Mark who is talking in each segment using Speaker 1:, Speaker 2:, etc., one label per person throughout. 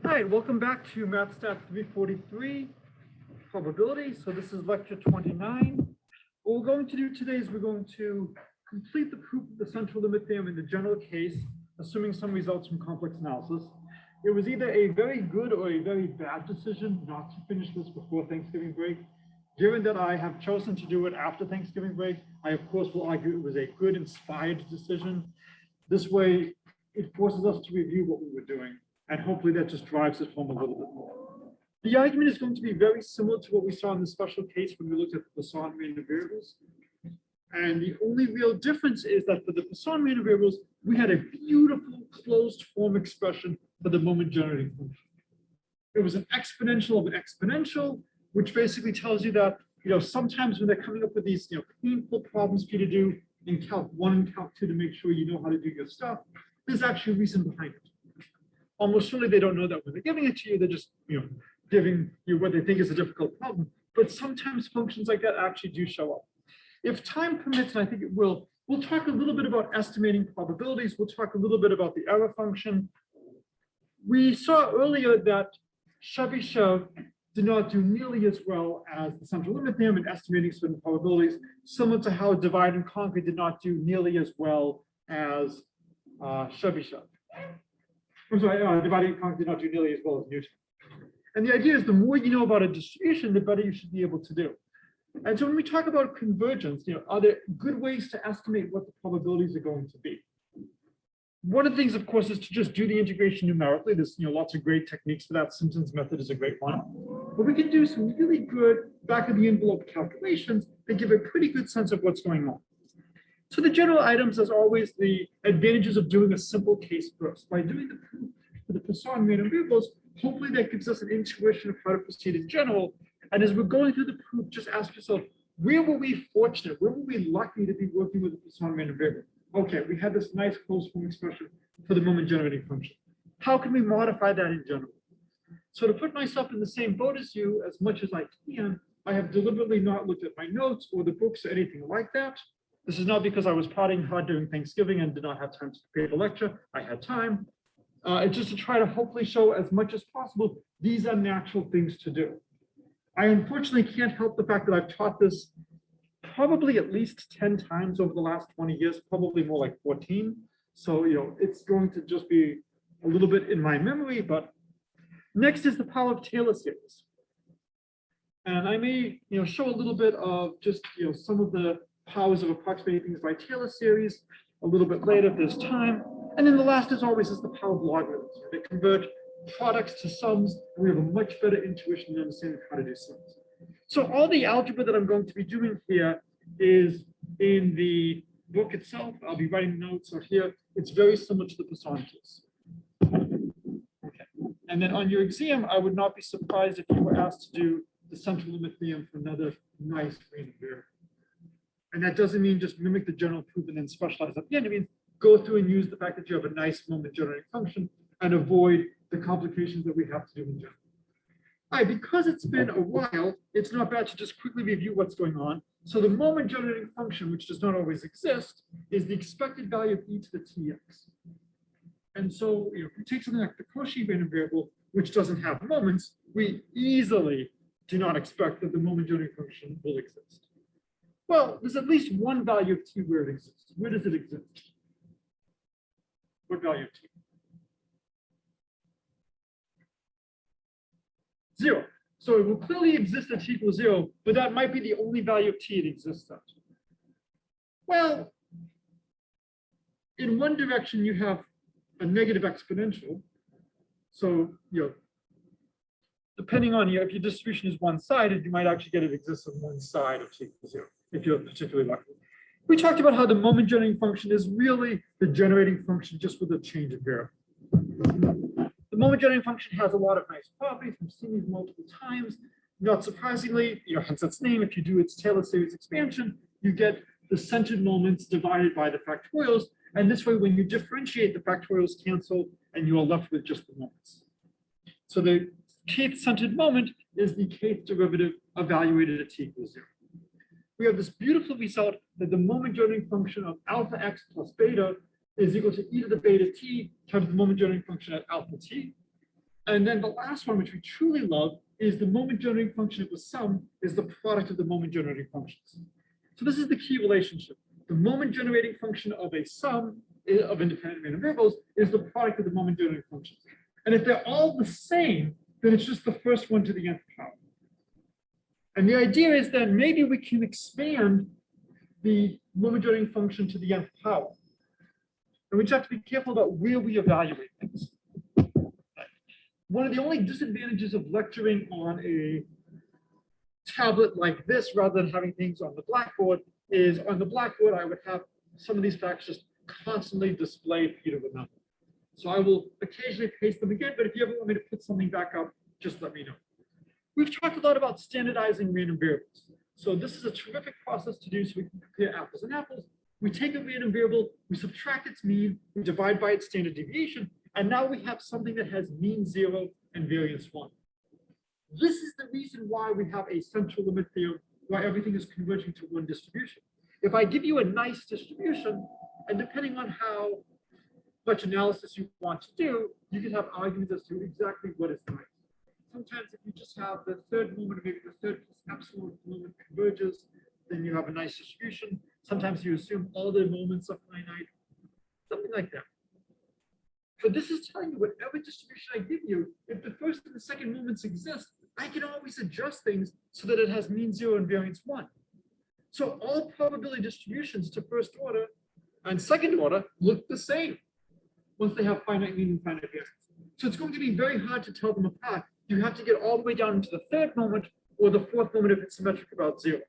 Speaker 1: Hi, welcome back to MathStat 343 probability. So this is lecture 29. What we're going to do today is we're going to complete the proof of the central limit theorem in the general case, assuming some results from complex analysis. It was either a very good or a very bad decision not to finish this before Thanksgiving break. Given that I have chosen to do it after Thanksgiving break, I of course will argue it was a good, inspired decision. This way, it forces us to review what we were doing. And hopefully that just drives it home a little bit more. The argument is going to be very similar to what we saw in the special case when we looked at the Poisson random variables. And the only real difference is that for the Poisson random variables, we had a beautiful closed form expression for the moment generating function. It was an exponential of an exponential, which basically tells you that, sometimes when they're coming up with these, painful problems for you to do in Calc 1 and Calc 2 to make sure you know how to do your stuff, there's actually a reason behind it. Almost surely they don't know that when they're giving it to you, they're just, giving you what they think is a difficult problem. But sometimes functions like that actually do show up. If time permits, and I think it will, we'll talk a little bit about estimating probabilities. We'll talk a little bit about the error function. We saw earlier that Chebyshev did not do nearly as well as the central limit theorem in estimating certain probabilities, similar to how divide and conquer did not do nearly as well as Chebyshev. I'm sorry, dividing and conquering did not do nearly as well as Newton. And the idea is the more you know about a distribution, the better you should be able to do. And so when we talk about convergence, are there good ways to estimate what the probabilities are going to be? One of the things, of course, is to just do the integration numerically. There's lots of great techniques for that. Simpson's method is a great one. But we can do some really good back of the envelope calculations that give a pretty good sense of what's going on. So the general items, as always, the advantages of doing a simple case first. By doing the proof for the Poisson random variables, hopefully that gives us an intuition of how to proceed in general. And as we're going through the proof, just ask yourself, where were we fortunate? Where were we lucky to be working with the Poisson random variable? Okay, we had this nice closed form expression for the moment generating function. How can we modify that in general? So to put myself in the same boat as you as much as I can, I have deliberately not looked at my notes or the books or anything like that. This is not because I was partying hard during Thanksgiving and did not have time to prepare the lecture. I had time. It's just to try to hopefully show as much as possible these are natural things to do. I unfortunately can't help the fact that I've taught this probably at least 10 times over the last 20 years, probably more like 14. So, it's going to just be a little bit in my memory, but next is the power of Taylor series. And I may, show a little bit of just, some of the powers of approximating things by Taylor series a little bit later if there's time. And then the last, as always, is the power of logarithms. They convert products to sums. We have a much better intuition in understanding how to do sums. So all the algebra that I'm going to be doing here is in the book itself. I'll be writing notes. So here, it's very similar to the Poisson case. Okay. And then on your exam, I would not be surprised if you were asked to do the central limit theorem for another nice random variable. And that doesn't mean just mimic the general proof and then specialize at the end. It means go through and use the fact that you have a nice moment generating function and avoid the complications that we have to do in general. All right, because it's been a while, it's not bad to just quickly review what's going on. So the moment generating function, which does not always exist, is the expected value of e to the tx. And so if we take something like the Cauchy random variable, which doesn't have moments, we easily do not expect that the moment generating function will exist. Well, there's at least one value of t where it exists. Where does it exist? What value of t? 0. So it will clearly exist at t equals 0, but that might be the only value of t it exists at. Well, in one direction, you have a negative exponential. So, depending on if your distribution is one-sided, you might actually get it exists on one side of t equals 0, if you're particularly lucky. We talked about how the moment generating function is really the generating function just with a change of variable. The moment generating function has a lot of nice properties. We've seen these multiple times. Not surprisingly, hence its name, if you do its Taylor series expansion, you get the centered moments divided by the factorials. And this way, when you differentiate, the factorials cancel and you are left with just the moments. So the kth centered moment is the kth derivative evaluated at t equals 0. We have this beautiful result that the moment generating function of alpha x plus beta is equal to e to the beta t times the moment generating function at alpha t. And then the last one, which we truly love, is the moment generating function of the sum is the product of the moment generating functions. So this is the key relationship. The moment generating function of a sum of independent random variables is the product of the moment generating functions. And if they're all the same, then it's just the first one to the nth power. And the idea is that maybe we can expand the moment generating function to the nth power. And we just have to be careful about where we evaluate things. One of the only disadvantages of lecturing on a tablet like this, rather than having things on the blackboard, is on the blackboard, I would have some of these facts just constantly displayed for you to remember. So I will occasionally paste them again, but if you ever want me to put something back up, just let me know. We've talked a lot about standardizing random variables. So this is a terrific process to do so we can compare apples and apples. We take a random variable, we subtract its mean, we divide by its standard deviation, and now we have something that has mean 0 and variance 1. This is the reason why we have a central limit theorem, why everything is converging to one distribution. If I give you a nice distribution, and depending on how much analysis you want to do, you can have arguments as to exactly what is nice. Sometimes if you just have the third moment, maybe the third plus epsilon moment converges, then you have a nice distribution. Sometimes you assume all the moments are finite, something like that. So this is telling you whatever distribution I give you, if the first and the second moments exist, I can always adjust things so that it has mean 0 and variance 1. So all probability distributions to first order and second order look the same once they have finite mean and finite variance. So it's going to be very hard to tell them apart. You have to get all the way down into the third moment or the fourth moment if it's symmetric about 0.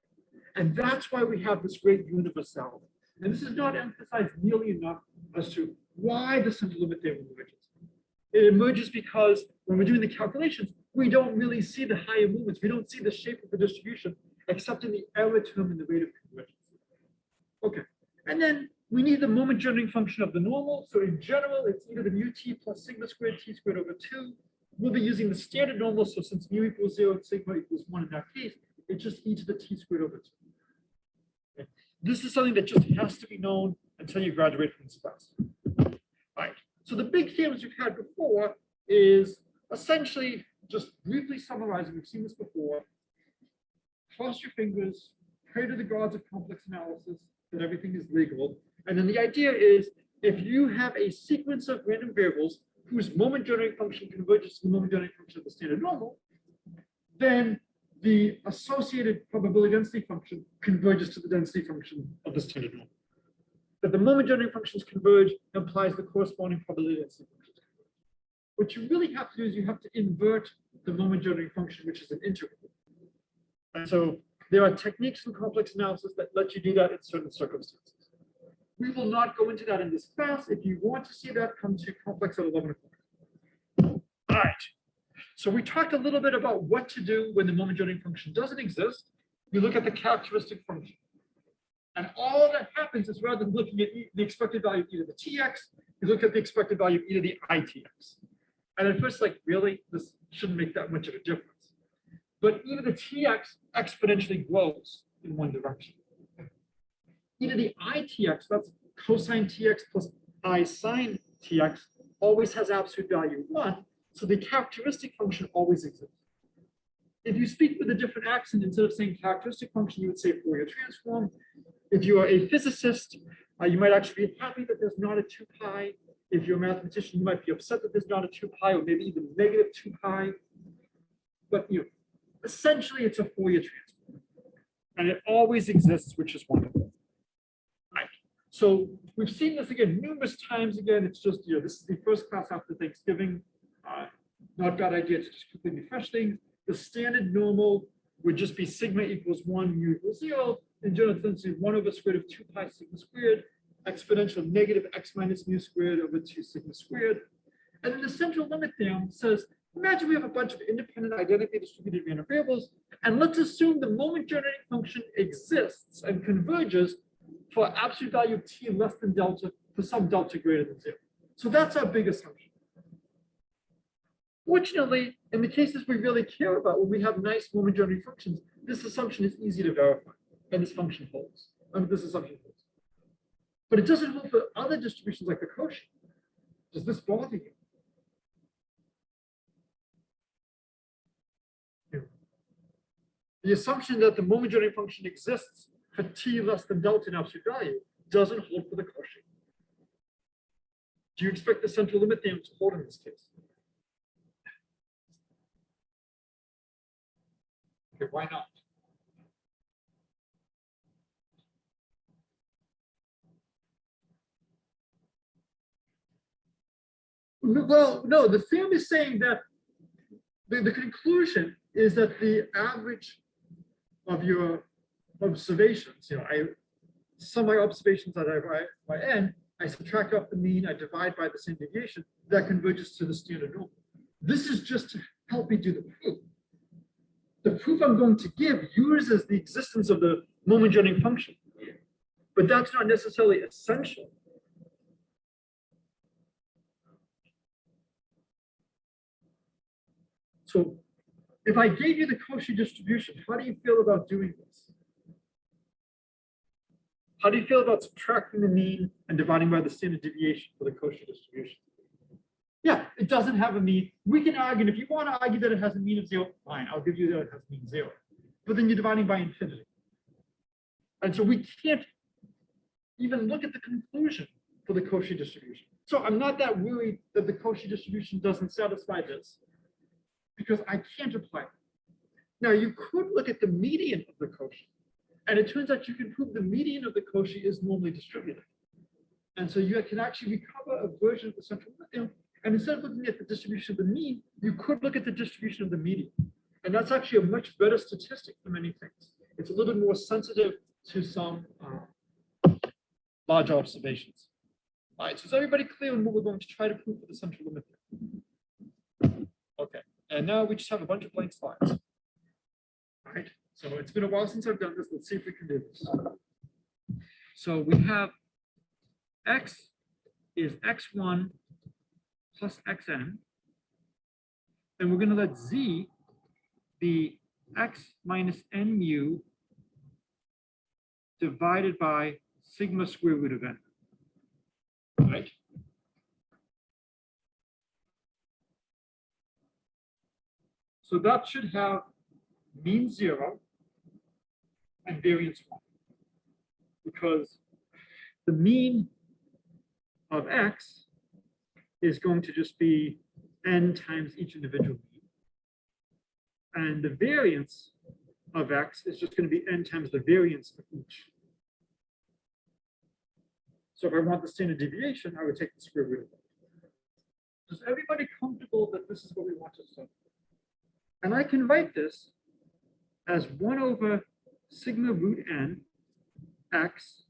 Speaker 1: And that's why we have this great universality. And this is not emphasized nearly enough as to why the central limit theorem emerges. It emerges because when we're doing the calculations, we don't really see the higher movements. We don't see the shape of the distribution, except in the error term and the rate of convergence. Okay, and then we need the moment generating function of the normal. So in general, it's either the mu t plus sigma squared t squared over 2. We'll be using the standard normal. So since mu equals 0 and sigma equals 1 in that case, it's just e to the t squared over 2. Okay. This is something that just has to be known until you graduate from this class. All right. So the big theorems we've had before is essentially, just briefly summarizing, we've seen this before. Cross your fingers, pray to the gods of complex analysis that everything is legal. And then the idea is, if you have a sequence of random variables whose moment generating function converges to the moment generating function of the standard normal, then the associated probability density function converges to the density function of the standard normal. That the moment generating functions converge implies the corresponding probability density functions converge. What you really have to do is you have to invert the moment generating function, which is an integral. And so there are techniques in complex analysis that let you do that in certain circumstances. We will not go into that in this class. If you want to see that, come to complex at 11 o'clock. All right. So we talked a little bit about what to do when the moment generating function doesn't exist. You look at the characteristic function. And all that happens is rather than looking at the expected value of e to the tx, you look at the expected value of e to the itx. And at first, like, really, this shouldn't make that much of a difference. But e to the tx exponentially grows in one direction. E to the itx, that's cosine tx plus I sine tx, always has absolute value 1. So the characteristic function always exists. If you speak with a different accent, instead of saying characteristic function, you would say Fourier transform. If you are a physicist, you might actually be happy that there's not a 2 pi. If you're a mathematician, you might be upset that there's not a 2 pi, or maybe even negative 2 pi. But essentially, it's a Fourier transform. And it always exists, which is wonderful. Right. So we've seen this again numerous times. Again, it's just, this is the first class after Thanksgiving. Not a bad idea to just quickly refresh things. The standard normal would just be sigma equals 1, mu equals 0. In general, it's density 1 over square root of 2 pi sigma squared, exponential negative x minus mu squared over 2 sigma squared. And then the central limit theorem says, imagine we have a bunch of independent identically distributed random variables, and let's assume the moment generating function exists and converges for absolute value of t less than delta for some delta greater than 0. So that's our big assumption. Fortunately, in the cases we really care about, when we have nice moment generating functions, this assumption is easy to verify, and this function holds. This assumption holds. But it doesn't hold for other distributions like the quotient. Does this bother you? the assumption that the moment generating function exists for t less than delta in absolute value doesn't hold for the Cauchy. Do you expect the central limit theorem to hold in this case? Okay, why not? Well, no, the theorem is saying that the conclusion is that the average of your observations, I sum my observations that I write by n, I subtract off the mean, I divide by the standard deviation, that converges to the standard normal. This is just to help me do the proof. The proof I'm going to give uses the existence of the moment generating function, but that's not necessarily essential. So if I gave you the Cauchy distribution, how do you feel about doing this? How do you feel about subtracting the mean and dividing by the standard deviation for the Cauchy distribution? Yeah, it doesn't have a mean. We can argue, and if you want to argue that it has a mean of 0, fine, I'll give you that it has a mean 0. But then you're dividing by infinity. And so we can't even look at the conclusion for the Cauchy distribution. So I'm not that worried that the Cauchy distribution doesn't satisfy this, because I can't apply it. Now, you could look at the median of the Cauchy, and it turns out you can prove the median of the Cauchy is normally distributed. And so you can actually recover a version of the central limit theorem, and instead of looking at the distribution of the mean, you could look at the distribution of the median. And that's actually a much better statistic for many things. It's a little bit more sensitive to some large observations. All right, so is everybody clear on what we're going to try to prove for the central limit theorem? Okay, and now we just have a bunch of blank slides. All right, so it's been a while since I've done this. Let's see if we can do this. So we have x is x1 plus xn, and we're going to let z be x minus n mu divided by sigma square root of n, right? So that should have mean 0 and variance 1, because the mean of x is going to just be n times each individual mean. And the variance of x is just going to be n times the variance of each. So if I want the standard deviation, I would take the square root of it. Is everybody comfortable that this is what we want to study? And I can write this as 1 over sigma root n x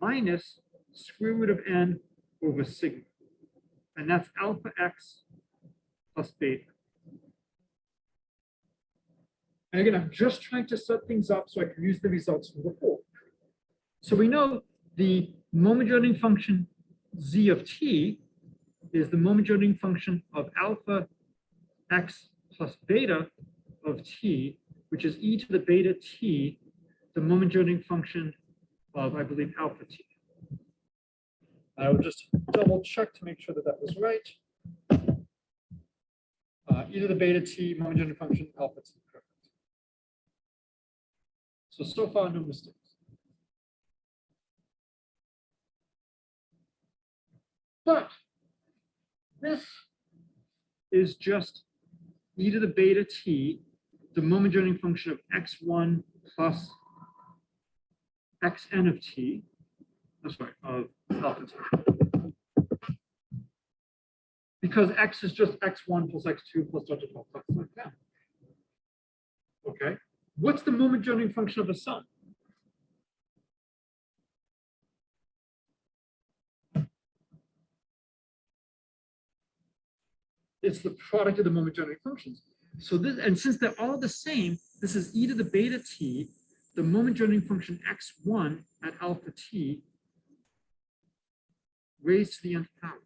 Speaker 1: minus square root of n over sigma. And that's alpha x plus beta. And again, I'm just trying to set things up so I can use the results from before. So we know the moment generating function z of t is the moment generating function of alpha x plus beta of t, which is e to the beta t, the moment generating function of, I believe, alpha t. I will just double check to make sure that that was right. E to the beta t, moment generating function alpha t. Perfect. So far, no mistakes. But this is just e to the beta t, the moment generating function of x1 plus xn of t. I'm sorry, of alpha t. Because x is just x1 plus x2 plus delta plus like that. Okay. What's the moment generating function of a sum? It's the product of the moment generating functions. So this, and since they're all the same, this is e to the beta t, the moment generating function x1 at alpha t raised to the nth power.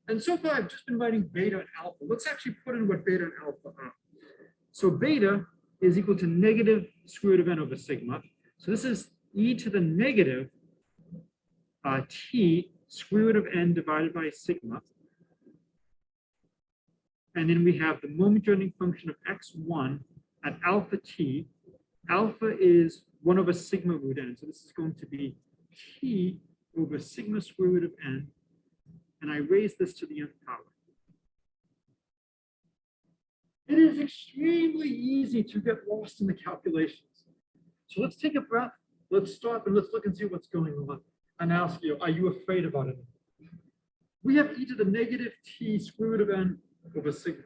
Speaker 1: And so far, I've just been writing beta and alpha. Let's actually put in what beta and alpha are. So beta is equal to negative square root of n over sigma. So this is e to the negative t square root of n divided by sigma. And then we have the moment generating function of x1 at alpha t. Alpha is 1 over sigma root n. So this is going to be t over sigma square root of n. And I raise this to the nth power. It is extremely easy to get lost in the calculations. So let's take a breath. Let's stop and let's look and see what's going on. And ask you, are you afraid about it? We have e to the negative t square root of n over sigma.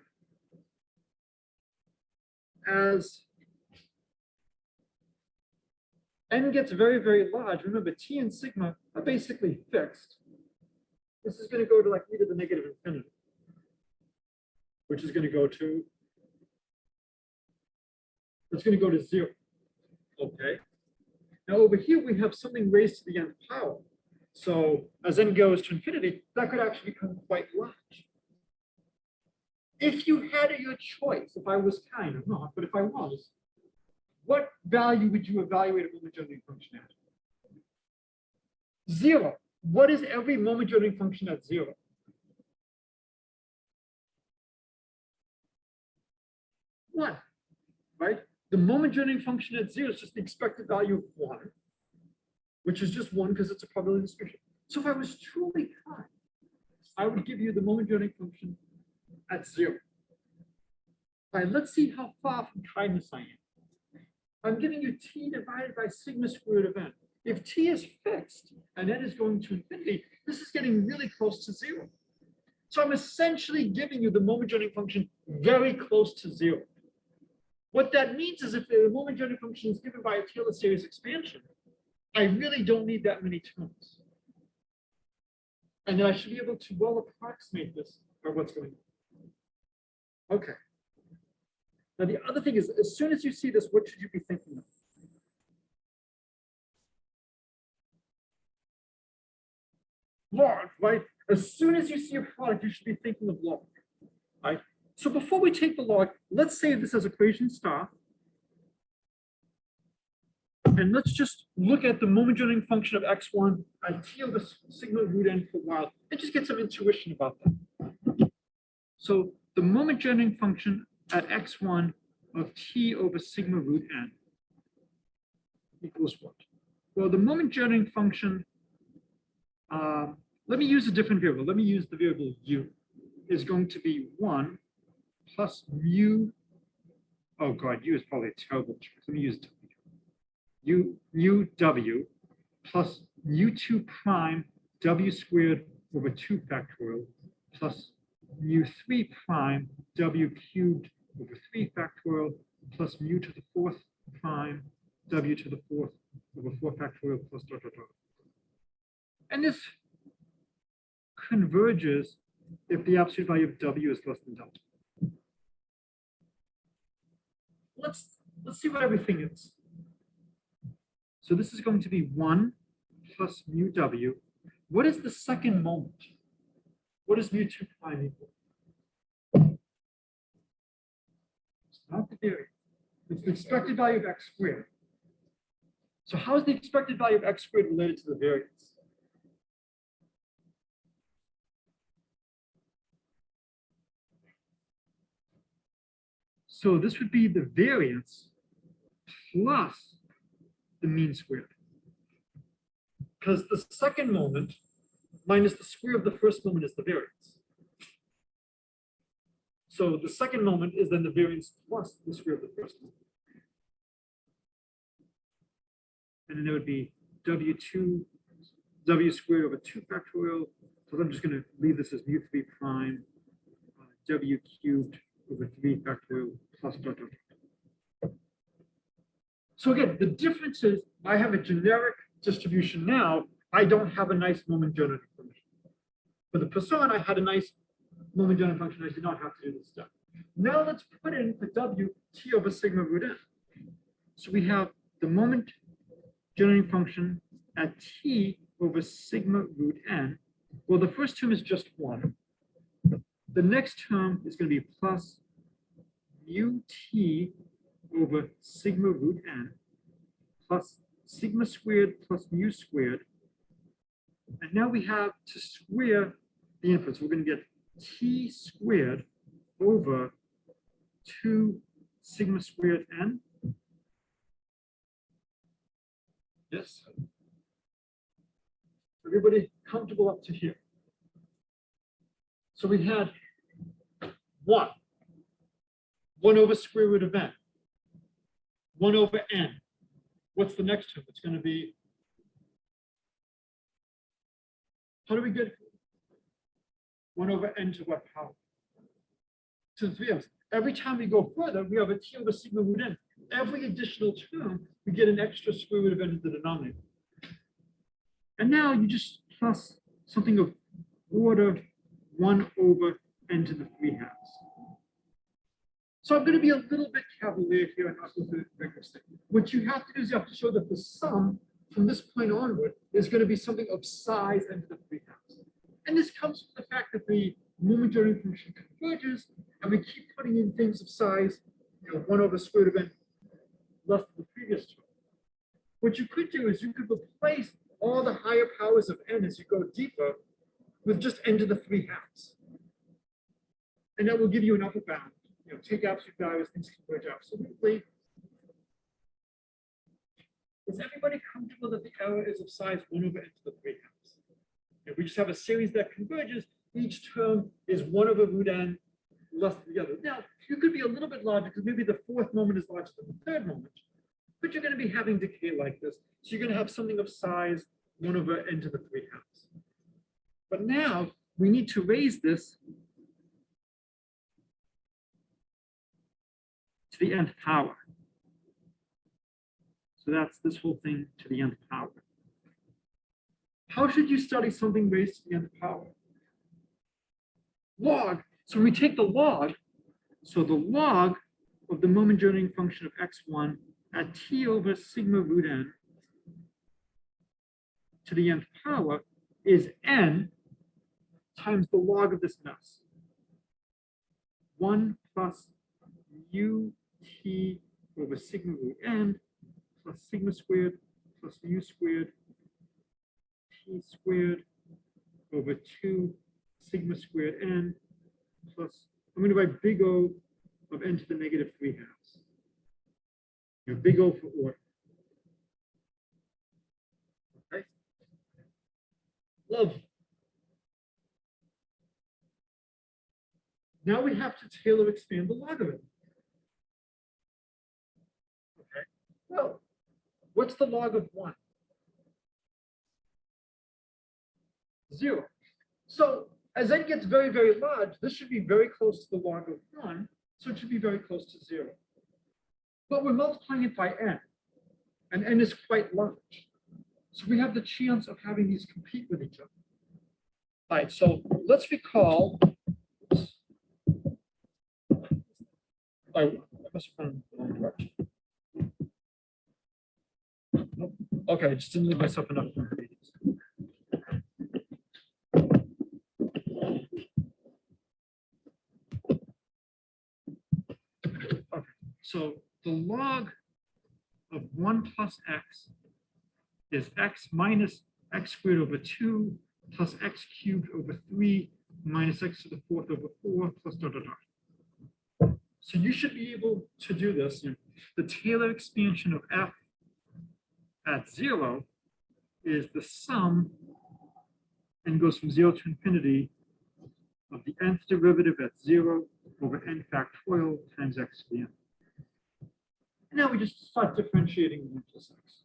Speaker 1: As n gets very, very large, remember t and sigma are basically fixed. This is going to go to like e to the negative infinity, which is going to go to, it's going to go to 0. Okay. Now over here we have something raised to the nth power. So as n goes to infinity, that could actually become quite large. If you had your choice, if I was kind of not, but if I was, what value would you evaluate a moment generating function at? 0. What is every moment generating function at 0? 1, right? The moment generating function at 0 is just the expected value of 1, which is just 1 because it's a probability distribution. So if I was truly kind, I would give you the moment generating function at 0. All right, let's see how far from kindness I am. I'm giving you t divided by sigma squared of n. If t is fixed and n is going to infinity, this is getting really close to 0. So I'm essentially giving you the moment generating function very close to 0. What that means is if the moment generating function is given by a Taylor series expansion, I really don't need that many terms. And then I should be able to well approximate this by what's going on. Okay. Now the other thing is, as soon as you see this, what should you be thinking of? Log, right? As soon as you see a product, you should be thinking of log, right? So before we take the log, let's save this as equation star. And let's just look at the moment generating function of x1 at t over sigma root n for a while and just get some intuition about that. So the moment generating function at x1 of t over sigma root n equals what? Well, the moment generating function, let me use a different variable. Let me use the variable u, is going to be 1 plus mu. Oh God, u is probably a terrible choice. Let me use mu w plus mu2 prime w squared over 2 factorial plus mu3 prime w cubed over 3 factorial plus mu to the 4th prime w to the 4th over 4 factorial plus dot dot dot. And this converges if the absolute value of w is less than delta. Let's see what everything is. So this is going to be 1 plus mu w. What is the second moment? What does mu2 prime equal? It's not the variance. It's the expected value of x squared. So how is the expected value of x squared related to the variance? So this would be the variance plus the mean squared. Because the second moment minus the square of the first moment is the variance. So the second moment is then the variance plus the square of the first moment. And then there would be w squared over 2 factorial. So I'm just going to leave this as mu3 prime w cubed over 3 factorial plus dot dot dot. So again, the difference is I have a generic distribution now. I don't have a nice moment generating function. For the Poisson, I had a nice moment generating function. I did not have to do this step. Now let's put in for w t over sigma root n. So we have the moment generating function at t over sigma root n. Well, the first term is just 1. The next term is going to be plus mu t over sigma root n plus sigma squared plus mu squared. And now we have to square the inputs. We're going to get t squared over 2 sigma squared n. Yes. Everybody comfortable up to here? So we had 1 over square root of n, 1 over n. What's the next term? It's going to be, how do we get 1 over n to what power? To the 3 of. Every time we go further, we have a t over sigma root n. Every additional term, we get an extra square root of n to the denominator. And now you just plus something of order 1 over n to the 3/2. So I'm going to be a little bit cavalier here and not go through the rigorous thing. What you have to do is you have to show that the sum from this point onward is going to be something of size n to the 3/2. And this comes from the fact that the moment generating function converges, and we keep putting in things of size, 1 over square root of n less than the previous term. What you could do is you could replace all the higher powers of n as you go deeper with just n to the 3/2. And that will give you an upper bound. Take absolute values, things converge absolutely. Is everybody comfortable that the error is of size 1 over n to the 3/2? If we just have a series that converges, each term is 1 over root n less than the other. Now, you could be a little bit larger because maybe the 4th moment is larger than the 3rd moment, but you're going to be having decay like this. So you're going to have something of size 1 over n to the 3/2. But now we need to raise this to the nth power. So that's this whole thing to the nth power. How should you study something raised to the nth power? Log. So when we take the log, so the log of the moment generating function of x1 at t over sigma root n to the nth power is n times the log of this mess. 1 plus u t over sigma root n plus sigma squared plus mu squared t squared over 2 sigma squared n plus, I'm going to write big O of n to the negative 3/2. Big O for order. Okay. Lovely. Now we have to Taylor expand the logarithm. Okay. Well, what's the log of 1? 0. So as n gets very, very large, this should be very close to the log of 1, so it should be very close to 0. But we're multiplying it by n, and n is quite large. So we have the chance of having these compete with each other. All right, so let's recall. Oops. I must have gone the wrong direction. Nope. Okay, I just didn't leave myself enough room. So the log of 1 plus x is x minus x squared over 2 plus x cubed over 3 minus x to the 4th over 4 plus dot, dot, dot. So you should be able to do this. The Taylor expansion of f at 0 is the sum, and goes from 0 to infinity, of the nth derivative at 0 over n factorial times x to the n. Now we just start differentiating 1 plus x.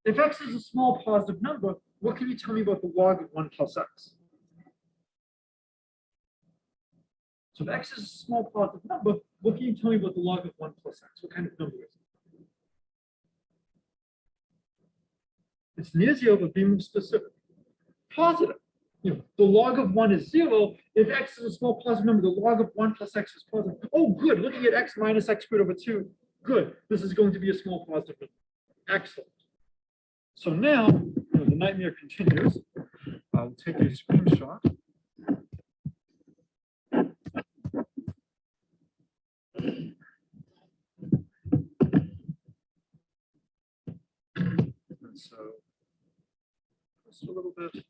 Speaker 1: If x is a small positive number, what can you tell me about the log of 1 plus x? So if x is a small positive number, what can you tell me about the log of 1 plus x? What kind of number is it? It's near 0, but be more specific. Positive. The log of 1 is 0. If x is a small positive number, the log of 1 plus x is positive. Oh, good. Looking at x minus x squared over 2. Good. This is going to be a small positive number. Excellent. So now, the nightmare continues. I'll take a screenshot. And so, just a little bit.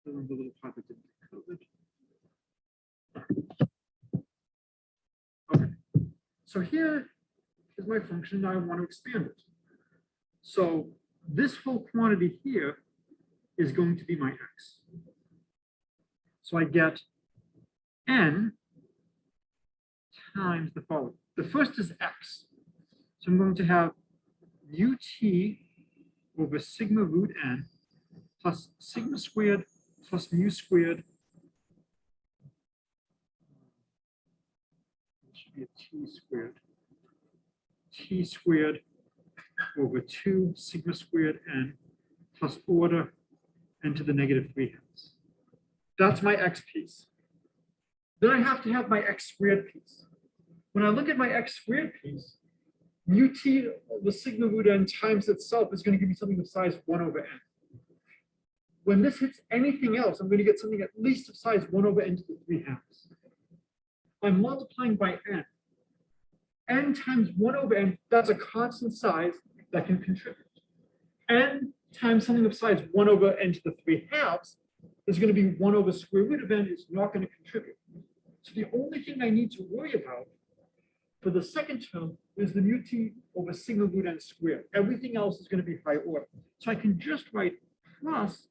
Speaker 1: The little part that didn't get covered. Okay, so here is my function. Now I want to expand it. So this whole quantity here is going to be my x. So I get n times the following. The first is x. So I'm going to have ut over sigma root n plus sigma squared plus mu squared. It should be a t squared over 2 sigma squared n plus order n to the negative 3/2. That's my x piece. Then I have to have my x squared piece. When I look at my x squared piece, ut, the sigma root n times itself is going to give me something of size 1 over n. When this hits anything else, I'm going to get something at least of size 1 over n to the 3/2. I'm multiplying by n. N times 1 over n, that's a constant size that can contribute. N times something of size 1 over n to the 3/2 is going to be 1 over square root of n, is not going to contribute. So the only thing I need to worry about for the second term is the mu t over sigma root n squared. Everything else is going to be high order. So I can just write plus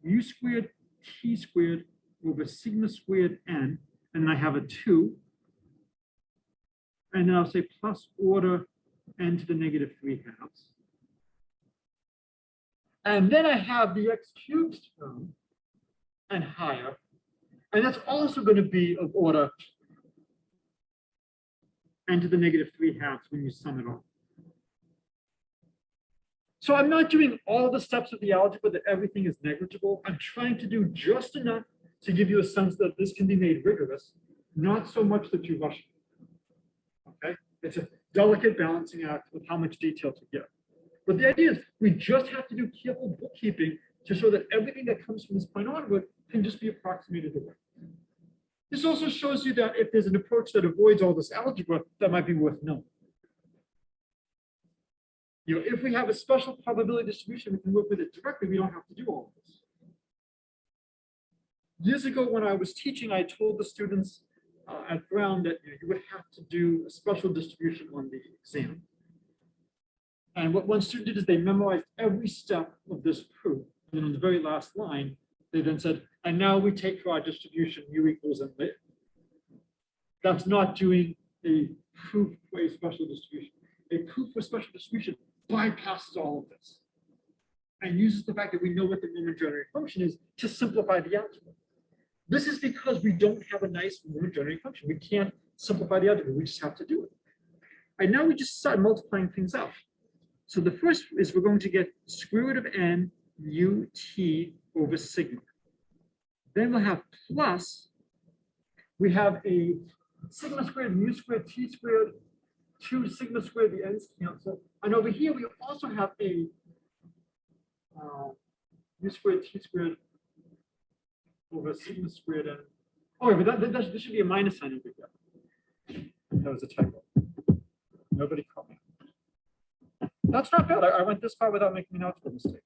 Speaker 1: mu squared t squared over sigma squared n, and then I have a 2. And then I'll say plus order n to the negative 3/2. And then I have the x cubed term and higher. And that's also going to be of order n to the negative 3/2 when you sum it all. So I'm not doing all the steps of the algebra that everything is negligible. I'm trying to do just enough to give you a sense that this can be made rigorous, not so much that you rush it. Okay? It's a delicate balancing act with how much detail to give. But the idea is we just have to do careful bookkeeping to show that everything that comes from this point onward can just be approximated away. This also shows you that if there's an approach that avoids all this algebra, that might be worth knowing. You know, if we have a special probability distribution, we can work with it directly. We don't have to do all of this. Years ago, when I was teaching, I told the students at Brown that you would have to do a special distribution on the exam. And what one student did is they memorized every step of this proof. And then on the very last line, they then said, and now we take for our distribution u equals n lit. That's not doing a proof for a special distribution. A proof for special distribution bypasses all of this and uses the fact that we know what the moment generating function is to simplify the algebra. This is because we don't have a nice moment generating function. We can't simplify the algebra. We just have to do it. And now we just start multiplying things out. So the first is we're going to get square root of n ut over sigma. Then we'll have plus, we have a sigma squared, mu squared, t squared, 2 sigma squared, the n's cancel. And over here, we also have a mu squared, t squared over sigma squared n. Oh, wait, but this should be a minus sign over here. That was a typo. Nobody caught me. That's not bad. I went this far without making an algebra mistake.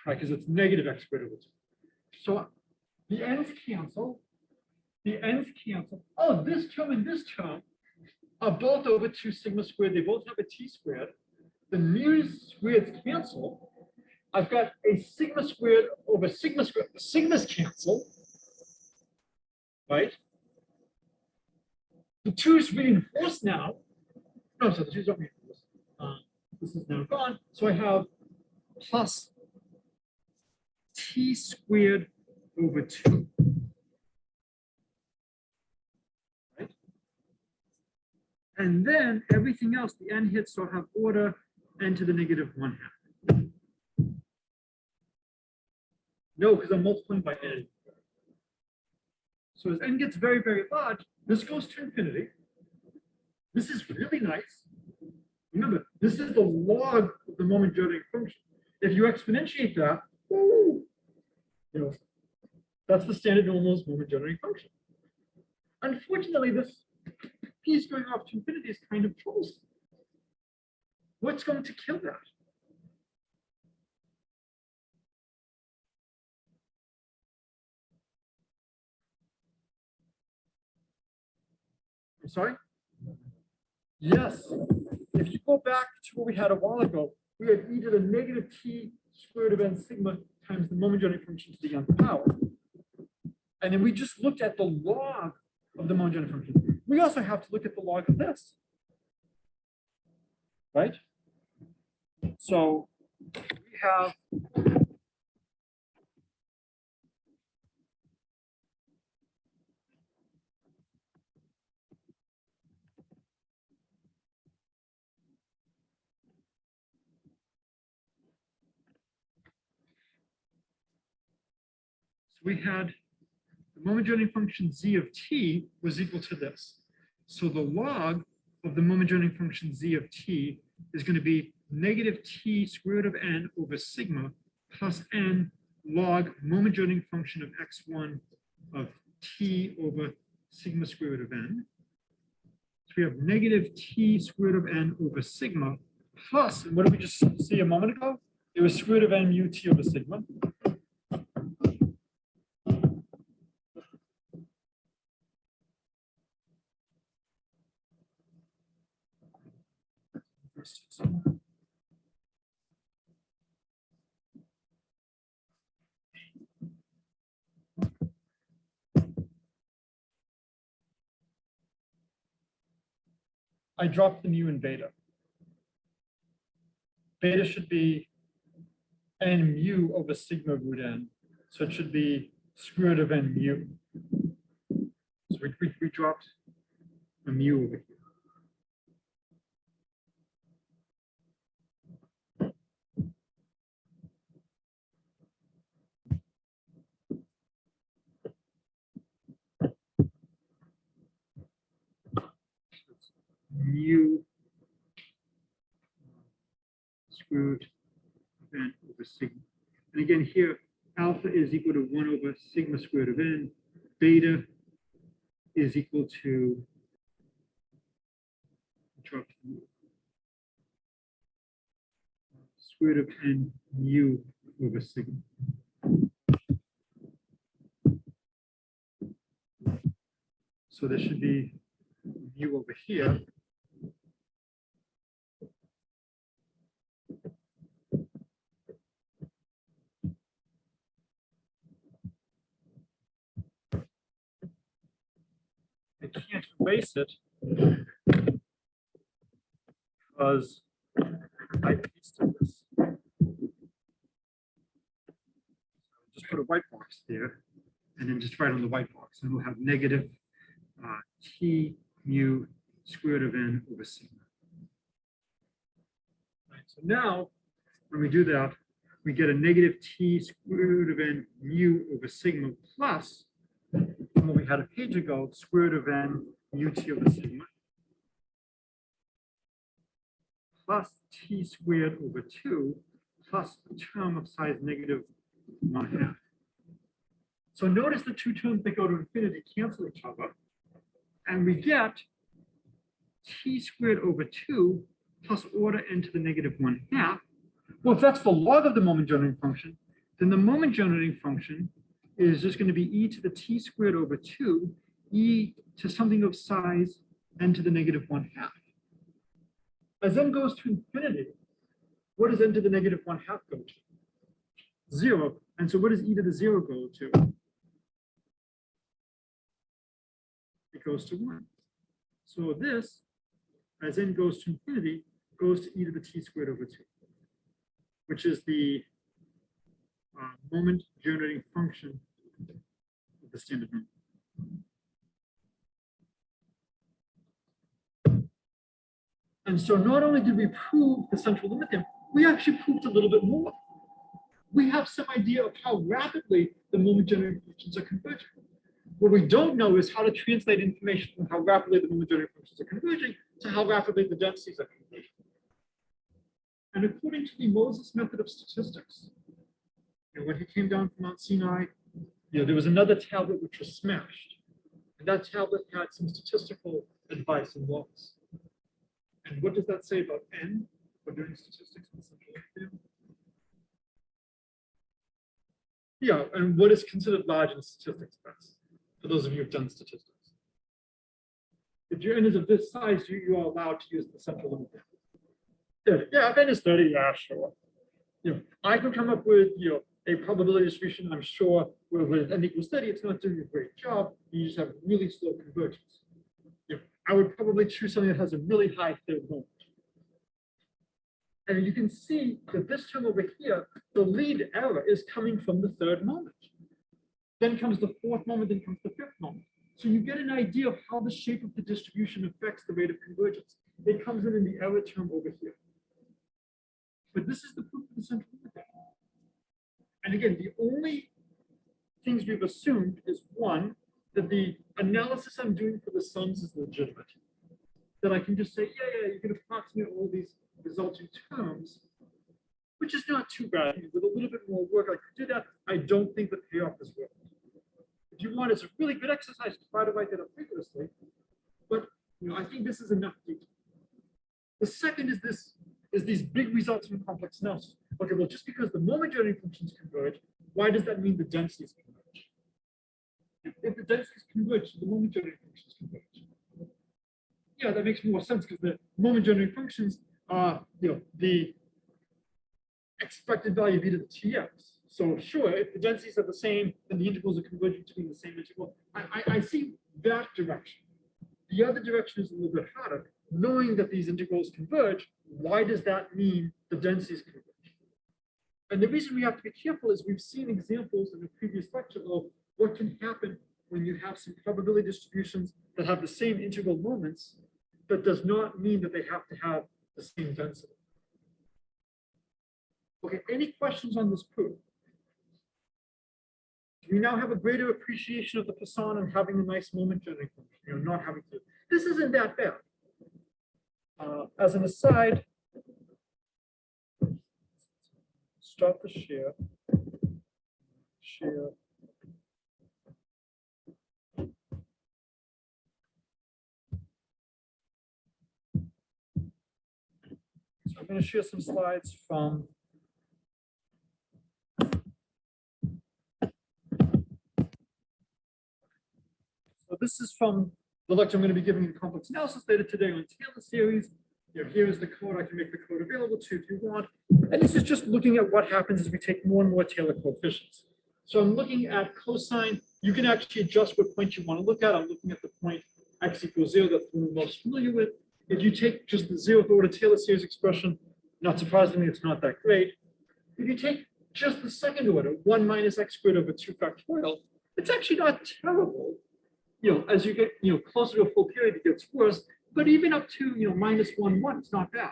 Speaker 1: Right, because it's negative x squared over 2. So the n's cancel. The n's cancel. Oh, this term and this term are both over 2 sigma squared. They both have a t squared. The mu squareds cancel. I've got a sigma squared over sigma squared. The sigmas cancel. Right? The 2's reinforced now. No, so the 2's don't reinforce. This is now gone. So I have plus t squared over 2. Right? And then everything else, the n hits, so I have order n to the negative 1/2. No, because I'm multiplying by n. So as n gets very, very large, this goes to infinity. This is really nice. Remember, this is the log of the moment generating function. If you exponentiate that, you know, that's the standard normal's moment generating function. Unfortunately, this piece going off to infinity is kind of troublesome. What's going to kill that? sorry? Yes. If you go back to what we had a while ago, we had e to the negative t square root of n sigma times the moment generating function to the nth power. And then we just looked at the log of the moment generating function. We also have to look at the log of this. Right? So we have the moment generating function z of t was equal to this. So the log of the moment generating function z of t is going to be negative t square root of n over sigma plus n log moment generating function of x1 of t over sigma square root of n. So we have negative t square root of n over sigma plus, and what did we just see a moment ago? It was square root of n mu t over sigma. I dropped the mu in beta. Beta should be n mu over sigma root n. So it should be square root of n mu. So we dropped a mu over here. Mu square root of n over sigma. And again here, alpha is equal to 1 over sigma squared of n. Beta is equal to square root of n mu over sigma. So there should be mu over here. I can't erase it because I pasted this. Just put a white box there and then just write on the white box, and we'll have negative t mu square root of n over sigma. Right, so now when we do that, we get a negative t square root of n mu over sigma plus, from what we had a page ago, square root of n mu t over sigma plus t squared over 2 plus a term of size negative 1/2. So notice the two terms that go to infinity cancel each other, and we get t squared over 2 plus order n to the negative 1/2. Well, if that's the log of the moment generating function, then the moment generating function is just going to be e to the t squared over 2, e to something of size n to the negative 1/2. As n goes to infinity, what does n to the negative 1/2 go to? 0. And so what does e to the 0 go to? It goes to 1. So this, as n goes to infinity, goes to e to the t squared over 2, which is the moment generating function of the standard number. And so not only did we prove the central limit theorem, we actually proved a little bit more. We have some idea of how rapidly the moment generating functions are converging. What we don't know is how to translate information from how rapidly the moment generating functions are converging to how rapidly the densities are converging. And according to the Moses method of statistics, when he came down from Mount Sinai, there was another tablet which was smashed. And that tablet had some statistical advice and laws. And what does that say about n for doing statistics in central limit theorem? Yeah, and what is considered large in statistics class, for those of you who've done statistics? If your n is of this size, you are allowed to use the central limit theorem. Yeah, if n is 30, yeah, sure. I can come up with a probability distribution. I'm sure with n equals 30, it's not doing a great job. You just have really slow convergence. I would probably choose something that has a really high third moment. And you can see that this term over here, the lead error is coming from the third moment. Then comes the fourth moment, then comes the fifth moment. So you get an idea of how the shape of the distribution affects the rate of convergence. It comes in the error term over here. But this is the proof of the central limit. And again, the only things we've assumed is one, that the analysis I'm doing for the sums is legitimate. That I can just say, yeah, you can approximate all these resulting terms, which is not too bad. With a little bit more work, I could do that. I don't think the payoff is worth it. If you want, it's a really good exercise to try to write that up rigorously. But I think this is enough detail. The second is these big results from complex analysis. Okay, well, just because the moment generating functions converge, why does that mean the densities converge? If the densities converge, the moment generating functions converge. Yeah, that makes more sense because the moment generating functions are, the expected value of e to the tx. So sure, if the densities are the same, then the integrals are converging between the same integral. I see that direction. The other direction is a little bit harder. Knowing that these integrals converge, why does that mean the densities converge? And the reason we have to be careful is we've seen examples in the previous lecture of what can happen when you have some probability distributions that have the same integral moments, but does not mean that they have to have the same density. Okay, any questions on this proof? We now have a greater appreciation of the Poisson and having a nice moment generating function, not having to. This isn't that bad. As an aside, stop the share. So I'm going to share some slides from this is from the lecture I'm going to be giving in complex analysis later today on Taylor series. Here is the code. I can make the code available to you if you want. And this is just looking at what happens as we take more and more Taylor coefficients. So I'm looking at cosine. You can actually adjust what point you want to look at. I'm looking at the point x equals 0 that we're most familiar with. If you take just the 0th order Taylor series expression, not surprisingly, it's not that great. If you take just the second order, 1 minus x squared over 2 factorial, it's actually not terrible. As you get, closer to a full period, it gets worse. But even up to, minus 1, 1, it's not bad.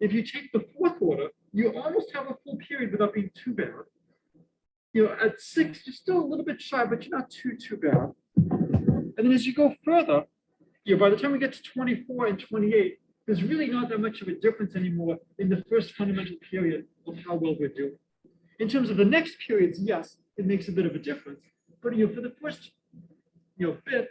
Speaker 1: If you take the fourth order, you almost have a full period without being too bad. At 6, you're still a little bit shy, but you're not too bad. And then as you go further, by the time we get to 24 and 28, there's really not that much of a difference anymore in the first fundamental period of how well we're doing. In terms of the next periods, yes, it makes a bit of a difference. But for the first bit,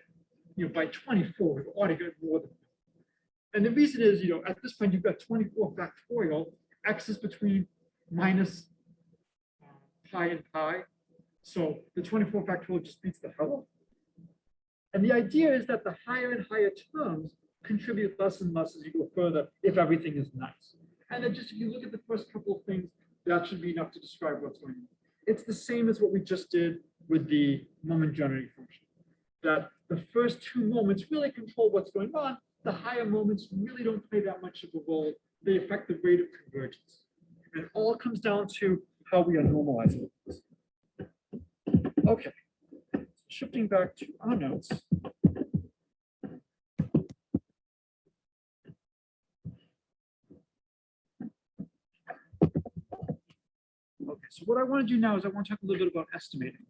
Speaker 1: by 24, we've already got more than that. And the reason is, at this point, you've got 24 factorial. X is between minus pi and pi. So the 24 factorial just beats the hell out. And the idea is that the higher and higher terms contribute less and less as you go further if everything is nice. And then just if you look at the first couple of things, that should be enough to describe what's going on. It's the same as what we just did with the moment generating function. That the first two moments really control what's going on. The higher moments really don't play that much of a role. They affect the rate of convergence. And it all comes down to how we are normalizing this. Okay, shifting back to our notes. Okay, so what I want to do now is I want to talk a little bit about estimating.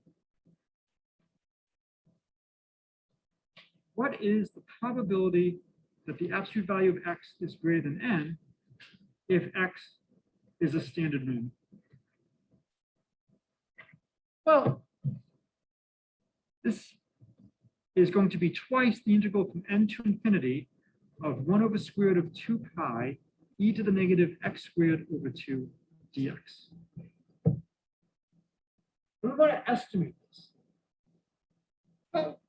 Speaker 1: What is the probability that the absolute value of x is greater than n if x is a standard norm? Well, this is going to be twice the integral from n to infinity of 1 over square root of 2 pi e to the negative x squared over 2 dx. We're going to estimate this. Well,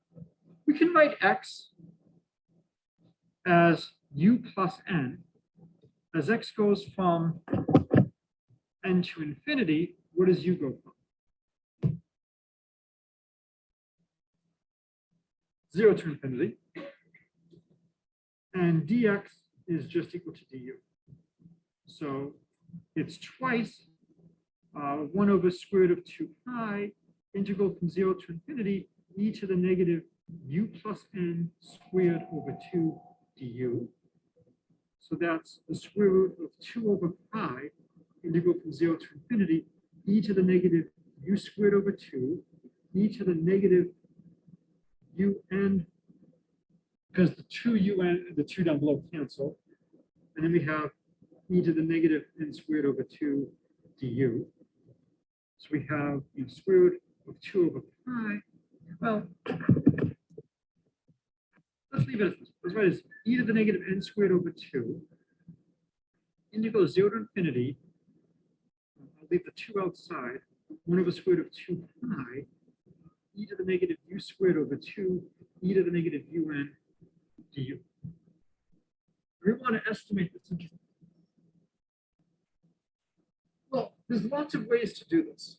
Speaker 1: we can write x as u plus n. As x goes from n to infinity, where does u go from? 0 to infinity. And dx is just equal to du. So it's twice 1 over square root of 2 pi, integral from 0 to infinity, e to the negative u plus n squared over 2 du. So that's the square root of 2 over pi, integral from 0 to infinity, e to the negative u squared over 2, e to the negative un, because the 2 un, the 2 down below cancel. And then we have e to the negative n squared over 2 du. So we have the square root of 2 over pi. Well, let's leave it as this. Let's write as e to the negative n squared over 2, integral 0 to infinity. I'll leave the 2 outside. 1 over square root of 2 pi, e to the negative u squared over 2, e to the negative un du. We want to estimate this interval. Well, there's lots of ways to do this.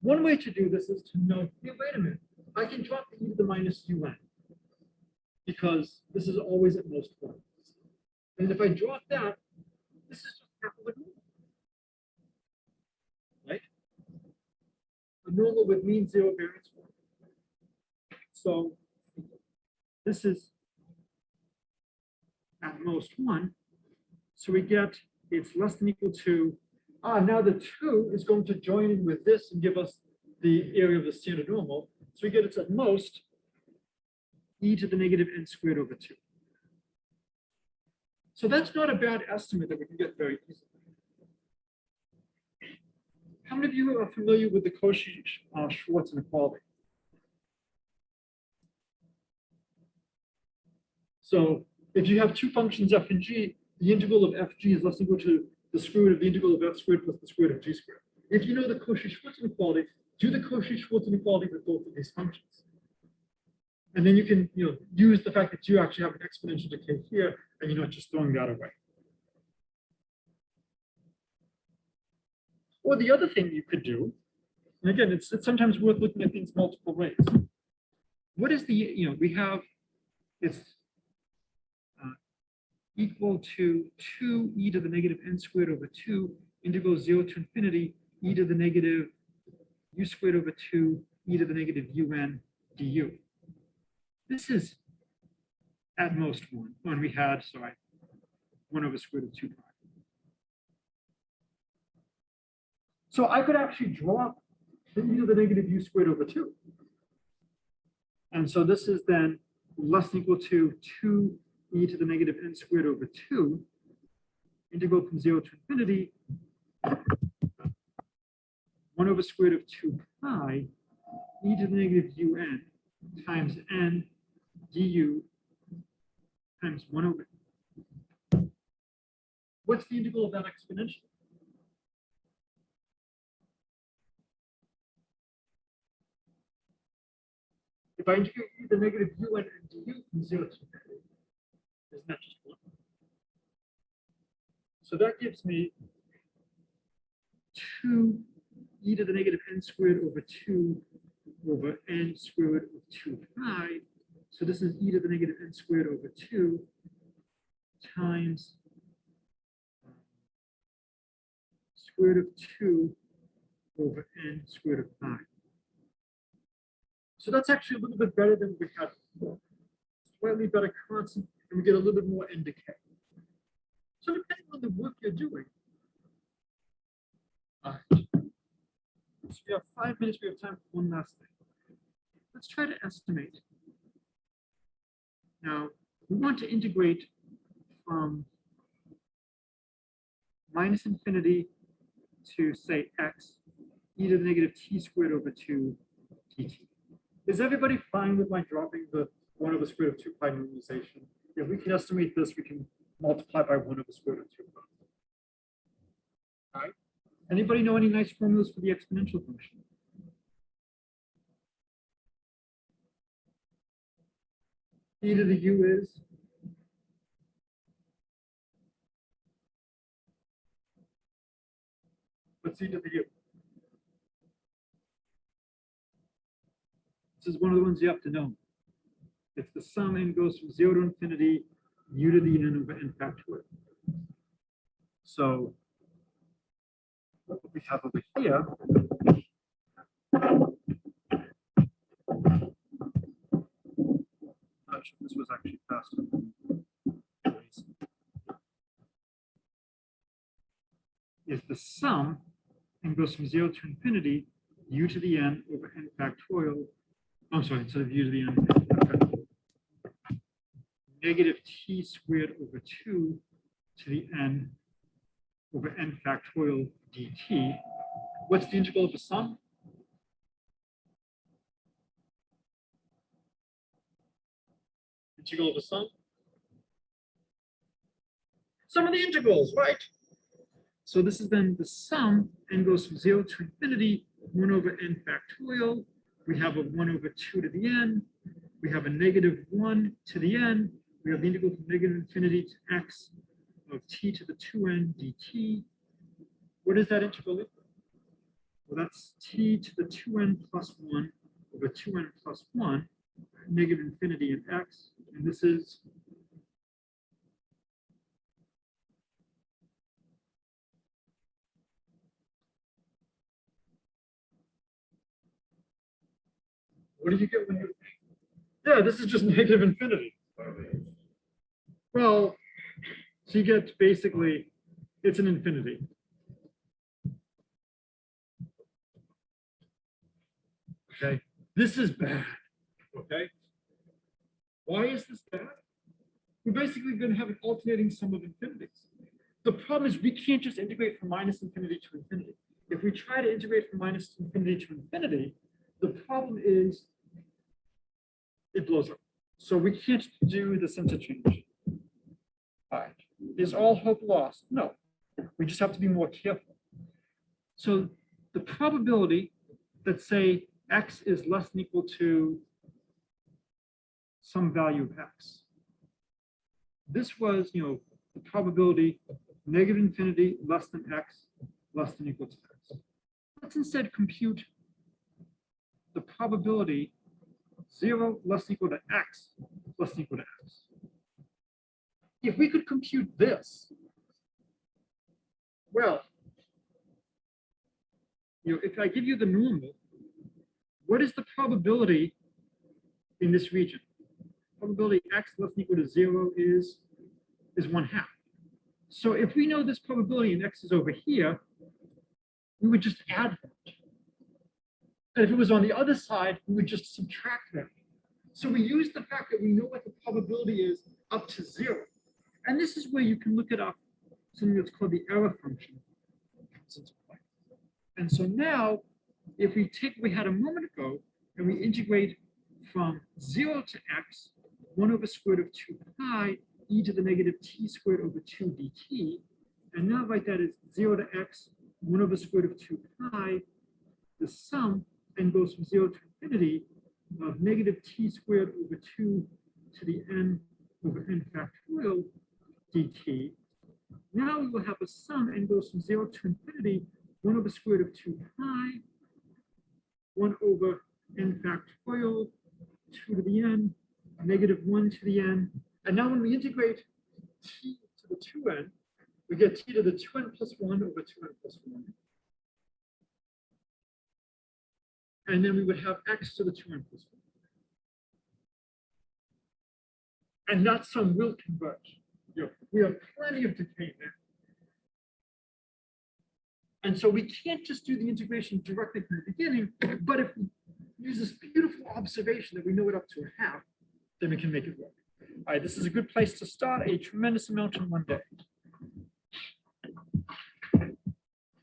Speaker 1: One way to do this is to know, hey, wait a minute, I can drop the e to the minus un because this is always at most 1. And if I drop that, this is just half of a normal, right? A normal with mean 0 variance 1. So this is at most 1. So we get it's less than equal to, now the 2 is going to join in with this and give us the area of the standard normal. So we get it's at most e to the negative n squared over 2. So that's not a bad estimate that we can get very easily. How many of you are familiar with the Cauchy-Schwarz inequality? So if you have two functions f and g, the integral of fg is less than equal to the square root of the integral of f squared plus the square root of g squared. If you know the Cauchy-Schwarz inequality, do the Cauchy-Schwarz inequality with both of these functions. And then you can use the fact that you actually have an exponential decay here, and you're not just throwing that away. Or the other thing you could do, and again, it's sometimes worth looking at things multiple ways. What is the, we have, it's equal to 2 e to the negative n squared over 2, integral 0 to infinity, e to the negative u squared over 2, e to the negative un du. This is at most 1. When we had, 1 over square root of 2 pi. So I could actually drop the e to the negative u squared over 2. And so this is then less than equal to 2 e to the negative n squared over 2, integral from 0 to infinity, 1 over square root of 2 pi, e to the negative un times n du times 1 over. What's the integral of that exponential? If I integrate e to the negative un and du from 0 to infinity, isn't that just 1? So that gives me 2 e to the negative n squared over 2 over n squared root of 2 pi. So this is e to the negative n squared over 2 times square root of 2 over n squared root of pi. So that's actually a little bit better than we had before. Slightly better constant, and we get a little bit more n decay. So depending on the work you're doing, so we have 5 minutes, we have time for one last thing. Let's try to estimate. Now, we want to integrate from minus infinity to, say, x, e to the negative t squared over 2 dt. Is everybody fine with my dropping the 1 over square root of 2 pi normalization? If we can estimate this, we can multiply by 1 over square root of 2 pi. All right. Anybody know any nice formulas for the exponential function? E to the u is What's e to the u? This is one of the ones you have to know. It's the sum n goes from 0 to infinity, u to the n over n factorial. So what we have over here, not sure this was actually faster. Is the sum n goes from 0 to infinity, u to the n over n factorial. I'm sorry, instead of u to the n, negative t squared over 2 to the n over n factorial dt. What's the integral of the sum? Integral of the sum? Sum of the integrals, right? So this is then the sum, n goes from 0 to infinity, 1 over n factorial. We have a 1 over 2 to the n. We have a negative 1 to the n. We have the integral from negative infinity to x of t to the 2n dt. What is that integral equal? Well, that's t to the 2n plus 1 over 2n plus 1, negative infinity in x. And this is what do you get when you, yeah, this is just negative infinity. Well, so you get basically, it's an infinity. Okay, this is bad. Okay, why is this bad? We're basically going to have an alternating sum of infinities. The problem is we can't just integrate from minus infinity to infinity. If we try to integrate from minus infinity to infinity, the problem is it blows up. So we can't do this interchange. All right. Is all hope lost? No. We just have to be more careful. So the probability that, say, x is less than equal to some value of x. This was, the probability negative infinity less than x less than equal to x. Let's instead compute the probability 0 less than equal to x less than equal to x. If we could compute this, well, if I give you the normal, what is the probability in this region? Probability x less than equal to 0 is 1/2. So if we know this probability and x is over here, we would just add that. And if it was on the other side, we would just subtract that. So we use the fact that we know what the probability is up to 0. And this is where you can look at up something that's called the error function. And so now, if we take what we had a moment ago, and we integrate from 0 to x, 1 over square root of 2 pi, e to the negative t squared over 2 dt, and now write that as 0 to x, 1 over square root of 2 pi, the sum then goes from 0 to infinity of negative t squared over 2 to the n over n factorial dt. Now we will have a sum n goes from 0 to infinity, 1 over square root of 2 pi, 1 over n factorial, 2 to the n, negative 1 to the n. And now when we integrate t to the 2n, we get t to the 2n plus 1 over 2n plus 1. And then we would have x to the 2n plus 1. And that sum will converge. We have plenty of decay there. And so we can't just do the integration directly from the beginning, but if we use this beautiful observation that we know it up to 1/2, then we can make it work. All right, this is a good place to start, a tremendous amount in one day.